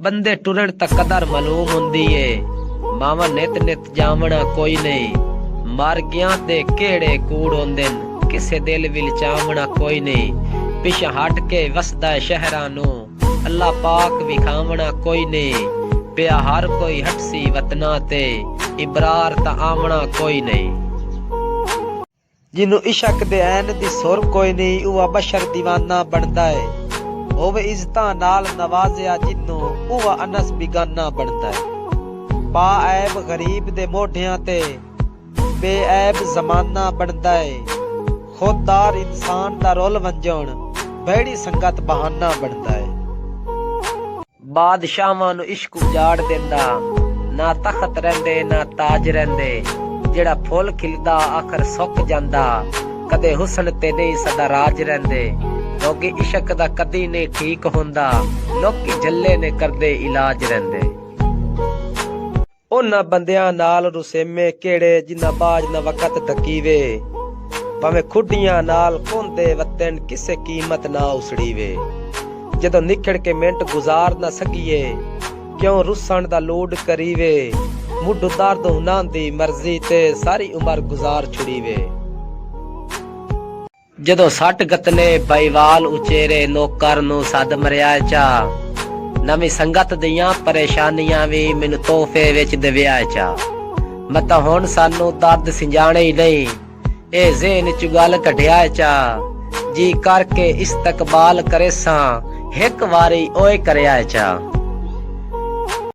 बंदे टुरन तक कदर मालूम हुंदी है। मावा नित नित जावना कोई नहीं। मर गया ते केड़े कूड़ होंदे न, किसे दिल विल चावना कोई नहीं। पिछा हट के वसदा शहरां नू, अल्लाह पाक विखावना कोई नहीं। पिया हर कोई हटसी वतना ते, इबरार ता आवना कोई नहीं। जिन्नू इशक दे ऐन दी सुर कोई नहीं, उवा बशर दीवाना बनदा है। होवे इज्जतां नाल नवाजिया जिन्नू, उवा अनस बिगाना बनदा है। पा ऐब गरीब दे मोढियां ते, बेऐब जमाना बनदा है। खुददार इंसान दा रोल वंजण, बैड़ी संगत बहाना बनदा है। बादशाहां नू इश्क उजाड़ देंदा, ना तखत रहिंदे ना ताज रहिंदे। जेड़ा फुल खिलदा आखर सुक जांदा, कदे हुस्न ते नहीं सदा राज रहिंदे। लोगी इश्क दा कदी नहीं ठीक हुंदा, लोकी जल्ले ने करदे इलाज रहिंदे। उन्हां बंदियां नाल रुसेमे केड़े, जिन्हां बाज ना वकत ढकीवे। भावें खुडियां नाल कोंदे वतन, किसे कीमत ना उसड़ीवे। जदों निखड़ के मिंट गुजार ना सकीए, क्यों रुसन दा लोड करीवे। मुढ दर्द हुनां दी मर्जी ते, सारी उमर गुजार छुड़ीवे। जदों सट गतने बाईवाल उचेरे, नौकर नू सद मरिया चा। नवी संगत दियां परेशानियां भी मैनू तोहफे विच देविया चा। मता हुण सानू दर्द सिंजाणे ही नहीं, ए ज़हन च गल कढिया चा। जी करके इस्तकबाल करे सां, एक वारी ओए करया चा।